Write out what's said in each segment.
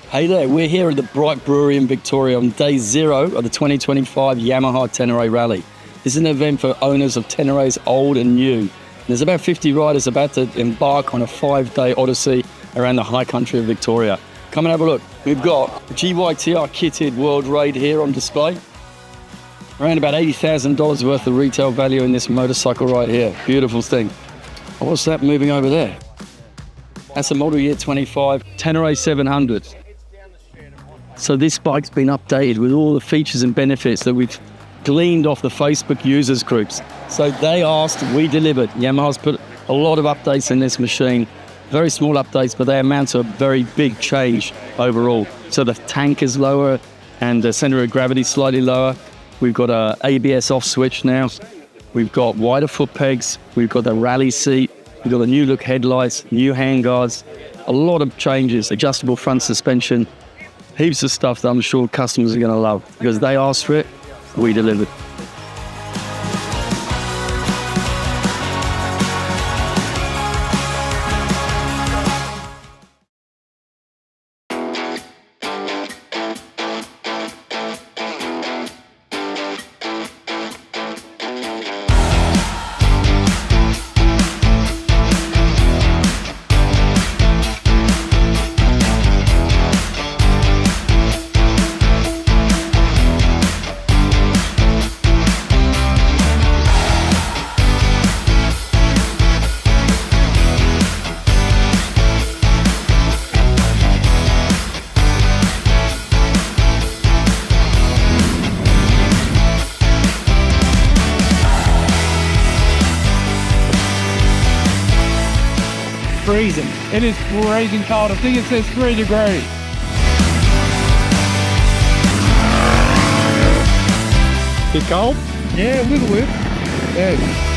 Hey there, we're here at the Bright Brewery in Victoria on day 0 of the 2025 Yamaha Ténéré Rally. This is an event for owners of Ténérés old and new. There's about 50 riders about to embark on a 5-day odyssey around the high country of Victoria. Come and have a look. We've got the GYTR-kitted World Raid here on display. Around about $80,000 worth of retail value in this motorcycle right here. Beautiful thing. What's that moving over there? That's a model year 25 Ténéré 700. So this bike's been updated with all the features and benefits that we've gleaned off the Facebook users groups. So they asked, we delivered. Yamaha's put a lot of updates in this machine. Very small updates, but they amount to a very big change overall. So the tank is lower and the center of gravity slightly lower. We've got a ABS off switch now. We've got wider foot pegs. We've got the rally seat. We've got the new look headlights, new handguards, a lot of changes, adjustable front suspension. Heaps of stuff that I'm sure customers are going to love because they asked for it, we delivered. Freezing. It is freezing cold. I think it says 3 degrees. Bit cold? Yeah, a little bit. Yeah.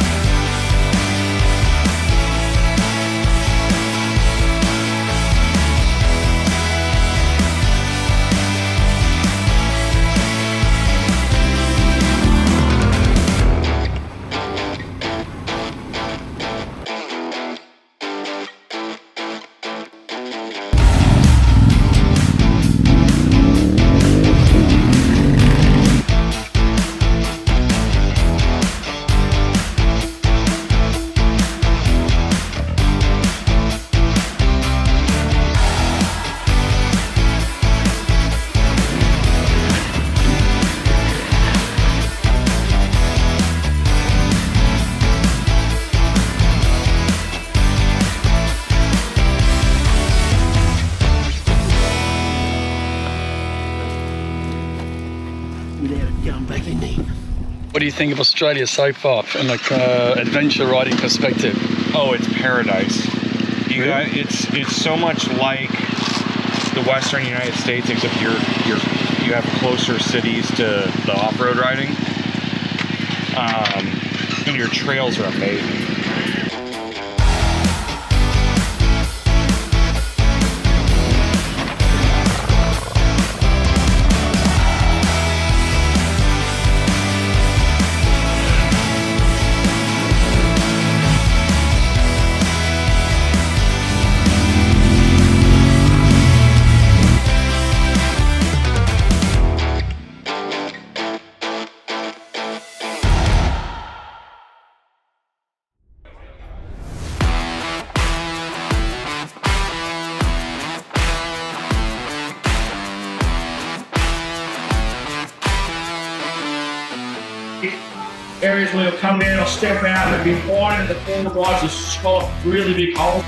What do you think of Australia so far from an adventure riding perspective? Oh, it's paradise. You got it's so much like the Western United States, except you have closer cities to the off-road riding, and your trails are amazing. Areas where you'll come in or step out and be wide, and the forward drives are spot really big holes.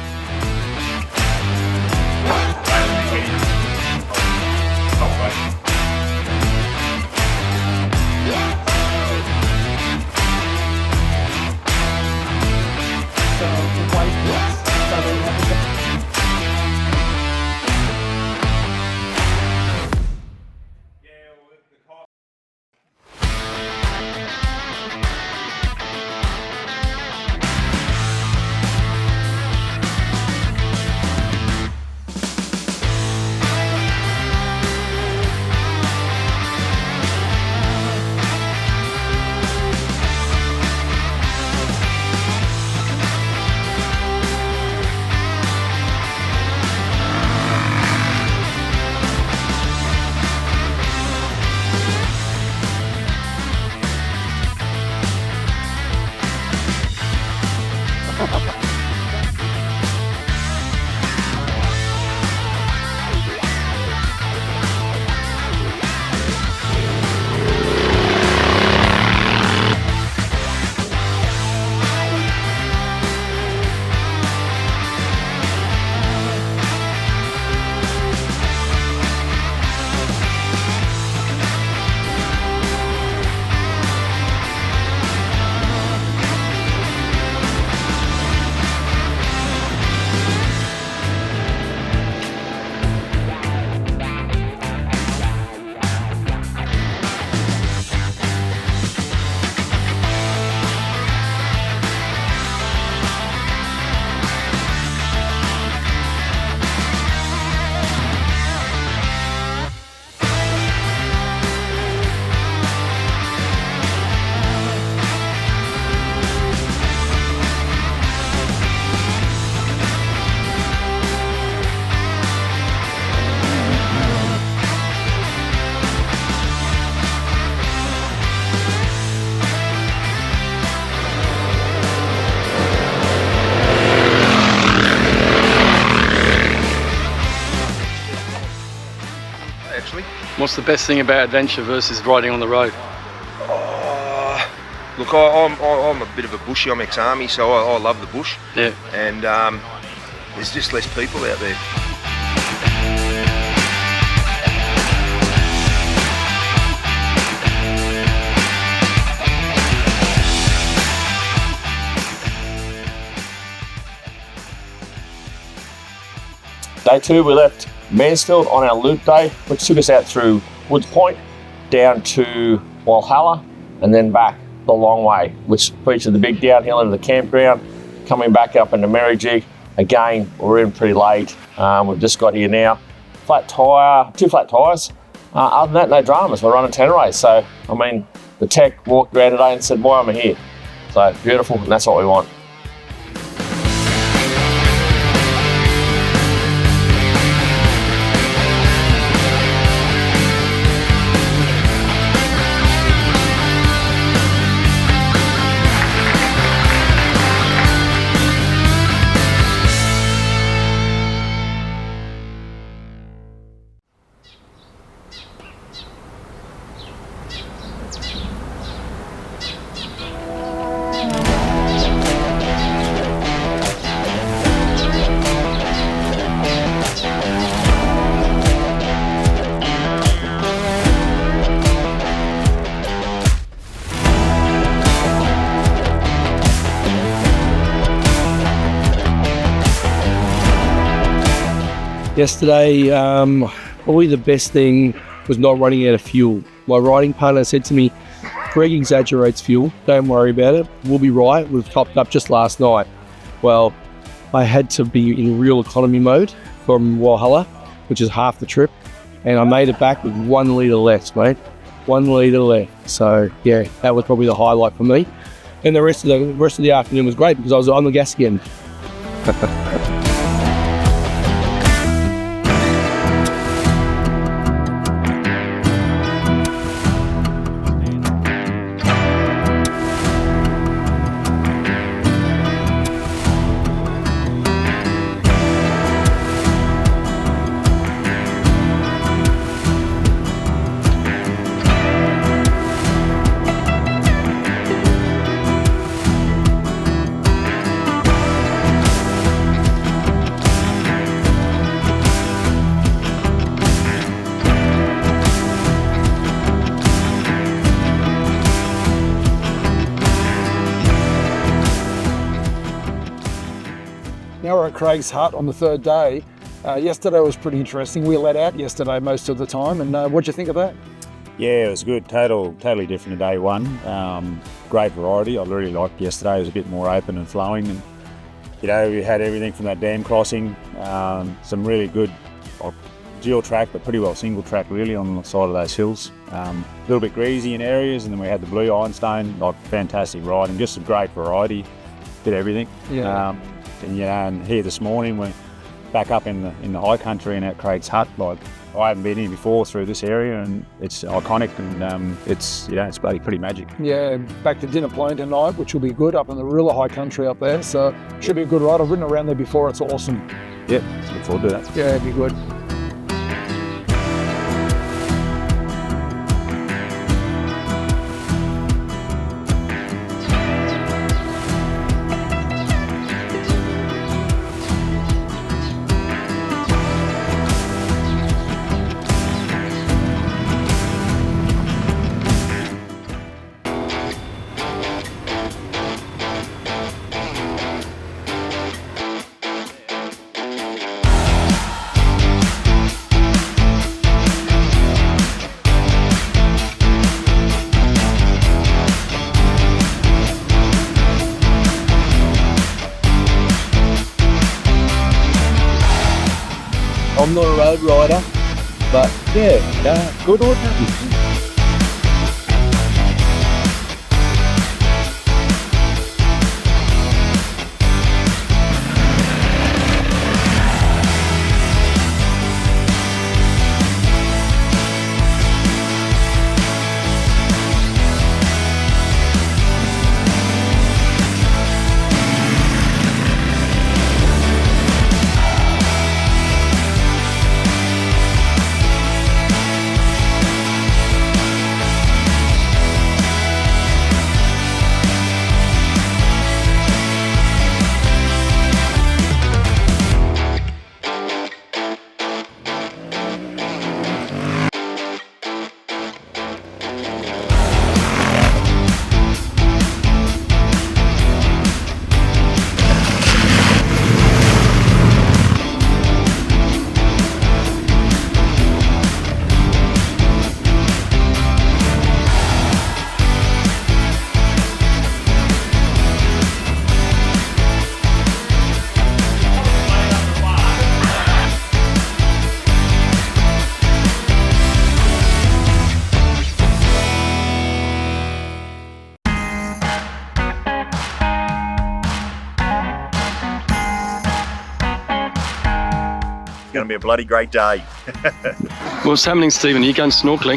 What's the best thing about adventure versus riding on the road? Look, I'm a bit of a bushie. I'm ex-army, so I love the bush. Yeah. And there's just less people out there. Day 2, we left Mansfield on our loop day, which took us out through Woods Point, down to Walhalla, and then back the long way, which featured the big downhill into the campground, coming back up into Merrijig. Again, we're in pretty late. We've just got here now. Flat tyre, 2 flat tyres. Other than that, no dramas. We're running Ténéré. So, I mean, the tech walked around today and said, why am I here? So, beautiful, and that's what we want. Yesterday, probably the best thing was not running out of fuel. My riding partner said to me, Greg exaggerates fuel, don't worry about it, we'll be right, we've topped up just last night. Well, I had to be in real economy mode from Walhalla, which is half the trip, and I made it back with 1 litre less, mate. 1 litre left. So yeah, that was probably the highlight for me. And the rest of the afternoon was great because I was on the gas again. Now we're at Craig's hut on the 3rd day. Yesterday was pretty interesting. We let out yesterday most of the time, and what'd you think of that? Yeah, it was good. Totally different to day 1. Great variety. I really liked yesterday. It was a bit more open and flowing, and you know, we had everything from that dam crossing, some really good dual track, but pretty well single track really on the side of those hills. A little bit greasy in areas, and then we had the blue ironstone. Like fantastic riding, just a great variety. Did everything. Yeah. And you know, and here this morning we're back up in the high country and at Craig's hut. Like I haven't been here before through this area, and it's iconic, and it's, you know, it's bloody pretty magic. Yeah, back to dinner plane tonight, which will be good up in the real high country up there. So should be a good ride. I've ridden around there before. It's awesome. Yep, look forward to that. Yeah, it'd be good. I'm not a road rider, but yeah, good or nothing. going to be a bloody great day. What's happening, Stephen? Are you going snorkeling?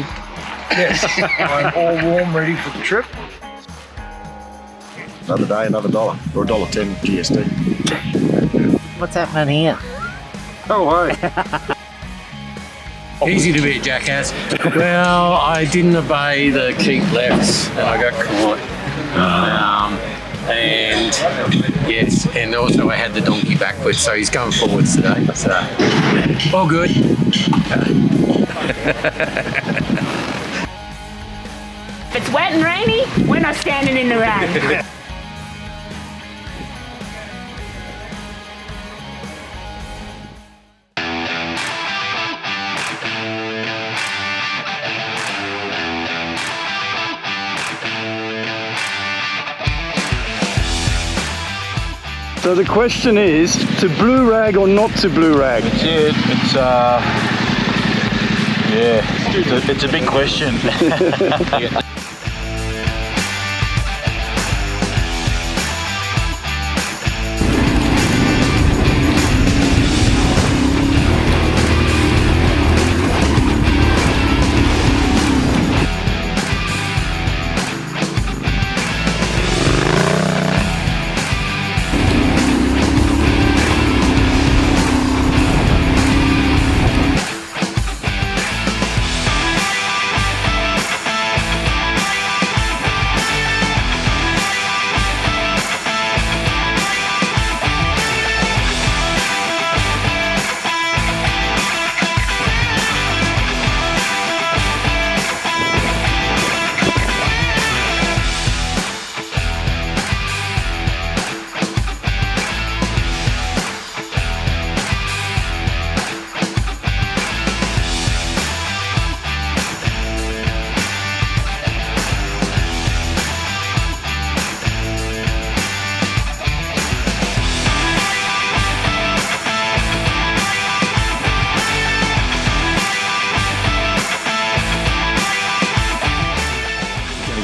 Yes, I'm all warm, ready for the trip. Another day, another dollar, or $1.10 GST. What's happening here? Oh, hi. Easy to be a jackass. Well, I didn't obey the keep lefts and I got caught. And yes, and also I had the donkey backwards, so he's going forwards today. So, all good. If it's wet and rainy, we're not standing in the rain. So the question is, to blue rag or not to blue rag? It's a big question.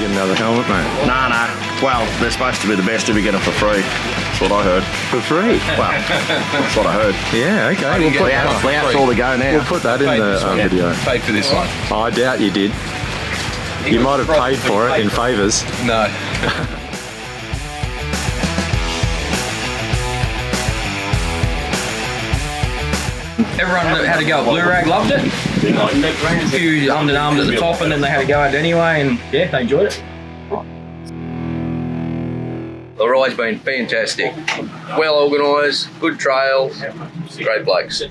Another helmet, mate? No. Well, they're supposed to be the best if you get them for free. That's what I heard. For free? Well, that's what I heard. Yeah, okay. We'll put that's all to go now. We'll put that in the video. Paid for this one. I doubt you did. You might have paid for it in favours. No. Everyone that had to go at Blue Rag loved it. A few armed at the top, and then they had to go out anyway, and yeah, they enjoyed it. The ride's been fantastic. Well organised, good trails, great blokes.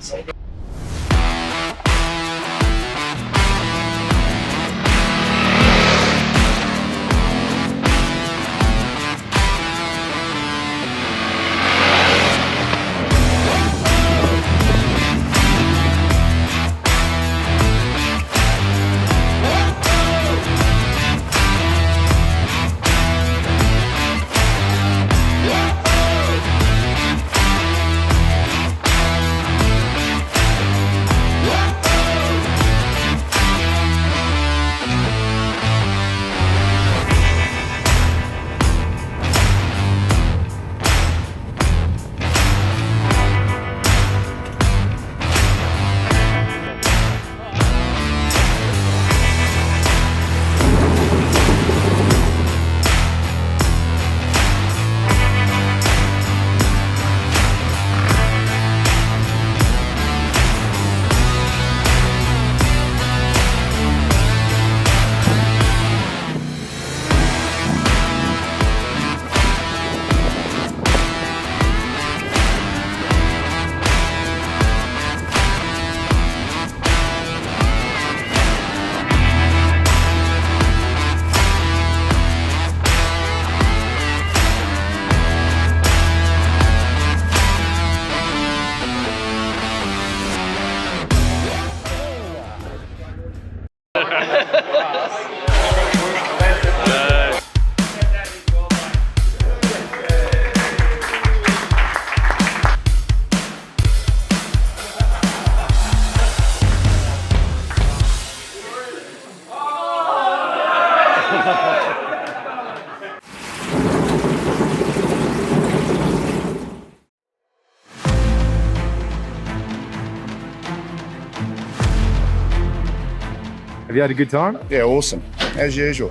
Have you had a good time? Yeah, awesome, as usual.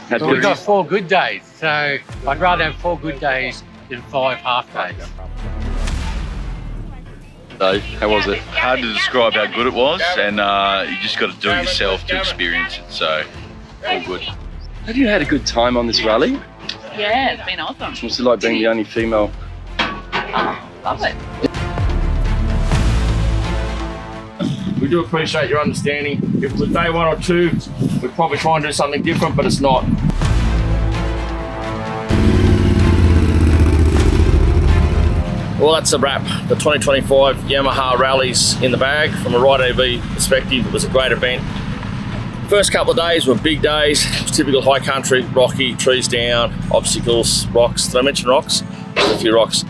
Well, we've got 4 good days, so I'd rather have 4 good days than 5 half days. So, how was it? Hard to describe how good it was, and you just got to do it yourself to experience it, so all good. Have you had a good time on this rally? Yeah, it's been awesome. What's it like being the only female? Oh, love it. We do appreciate your understanding. If it was day 1 or 2, we'd probably try and do something different, but it's not. Well, that's a wrap. The 2025 Yamaha Rally's in the bag. From a RideADV perspective, it was a great event. First couple of days were big days. It was typical high country, rocky, trees down, obstacles, rocks. Did I mention rocks? There's a few rocks.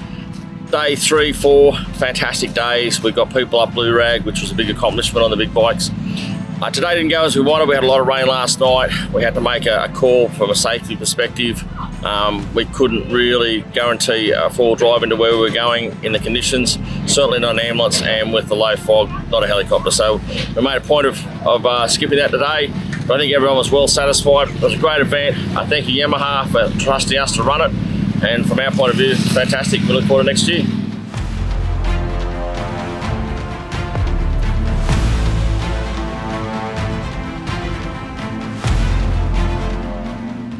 Day 3, 4, fantastic days. We got people up bluerag, which was a big accomplishment on the big bikes. Today didn't go as we wanted. We had a lot of rain last night. We had to make a call from a safety perspective. We couldn't really guarantee a full drive into where we were going in the conditions, certainly not an ambulance, and with the low fog, not a helicopter. So we made a point of skipping that today, but I think everyone was well satisfied. It was a great event. I thank you, Yamaha, for trusting us to run it, and from our point of view, it's fantastic. We look forward to next year.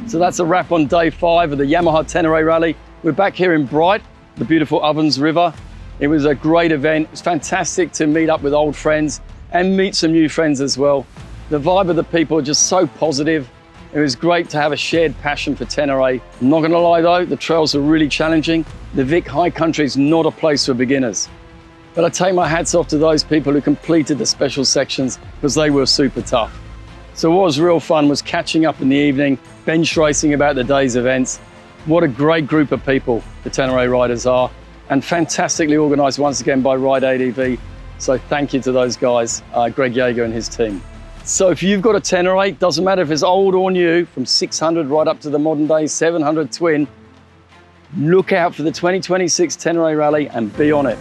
So that's a wrap on day 5 of the Yamaha Ténéré Rally. We're back here in Bright, the beautiful Ovens River. It was a great event. It was fantastic to meet up with old friends and meet some new friends as well. The vibe of the people are just so positive. It was great to have a shared passion for Ténéré. I'm not gonna lie though, the trails are really challenging. The Vic High Country is not a place for beginners. But I take my hats off to those people who completed the special sections because they were super tough. So what was real fun was catching up in the evening, bench racing about the day's events. What a great group of people the Ténéré riders are, and fantastically organised once again by RideADV. So thank you to those guys, Greg Yeager and his team. So if you've got a Ténéré, doesn't matter if it's old or new, from 600 right up to the modern day 700 twin, look out for the 2026 Ténéré Rally and be on it.